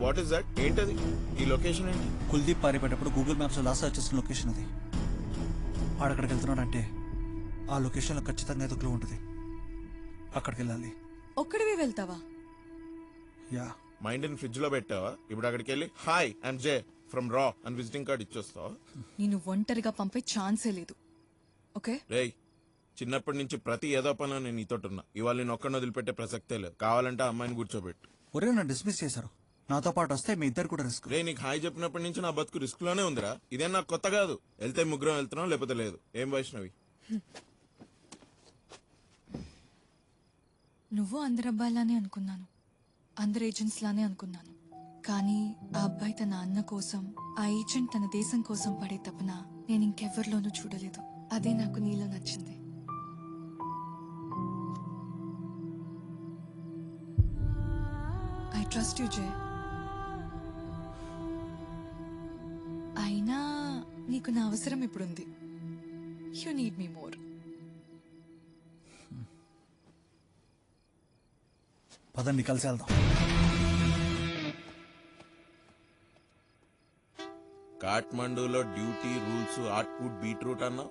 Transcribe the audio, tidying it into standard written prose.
What is that? ఏంటది? ఈ location ఏంటి? కుల్దీప్ పారిపోయేటప్పుడు గూగుల్ మ్యాప్స్ లో లాస్ట్ సర్చ్ చేసిన లొకేషన్ అది. ఆడక్కడికి వెళ్తున్నాడంటే ఆ లొకేషన్ లో ఖచ్చితంగా ఏదో క్లూ ఉంటుంది. అక్కడికి వెళ్ళాలి. ఒక్కడివి వెళ్తావా? యా. మైండ్ ని ఫ్రిడ్జ్ లో పెట్టావా? ఇప్పుడు అక్కడికి వెళ్ళి హాయ్ ఐఎమ్ జే ఫ్రమ్ రా అని విజిటింగ్ కార్డ్ ఇచ్చొస్తావా? నేను ఒంటరిగా పంపే ఛాన్సే లేదు. ఓకే రేయ్, చిన్నప్పటి నుంచి ప్రతి ఏదో పనిలో నేను నీతోటున్నా. ఇవాళ నేను ఒక్కడిని వదిలిపెట్టే ప్రసక్తే లేదు. కావాలంటే ఆ అమ్మాయిని కూర్చోబెట్టు. ఒరే నన్ను డిస్మిస్ చేశారు. నాతో పాటు వస్తే మీ ఇద్దరు కూడా రిస్క్. రే, నీకు హాయ్ చెప్పినప్పటి నుంచి నా బతుకు రిస్క్ లోనే ఉందిరా. ఇదేం నాకు కొత్త కాదు. వెళ్తే ముగ్గురం వెళ్తున్నాం, లేకపోతే లేదు. ఏం వైష్ణవి? నువ్వు అందరు అబ్బాయిలానే అనుకున్నాను, అందరు ఏజెంట్స్ లానే అనుకున్నాను. కానీ ఆ అబ్బాయి తన అన్న కోసం, ఆ ఏజెంట్ తన దేశం కోసం పడే తపన నేను ఇంకెవ్వరిలోనూ చూడలేదు. అదే నాకు నీలో నచ్చింది. I trust you J. అయినా నీకు నా అవసరం ఇప్పుడుంది. You need me more. పదండి కలిసి వెళ్దాం. కాఠ్మండూలో డ్యూటీ రూల్స్ అవుట్పుట్ బీట్రూట్ అన్నా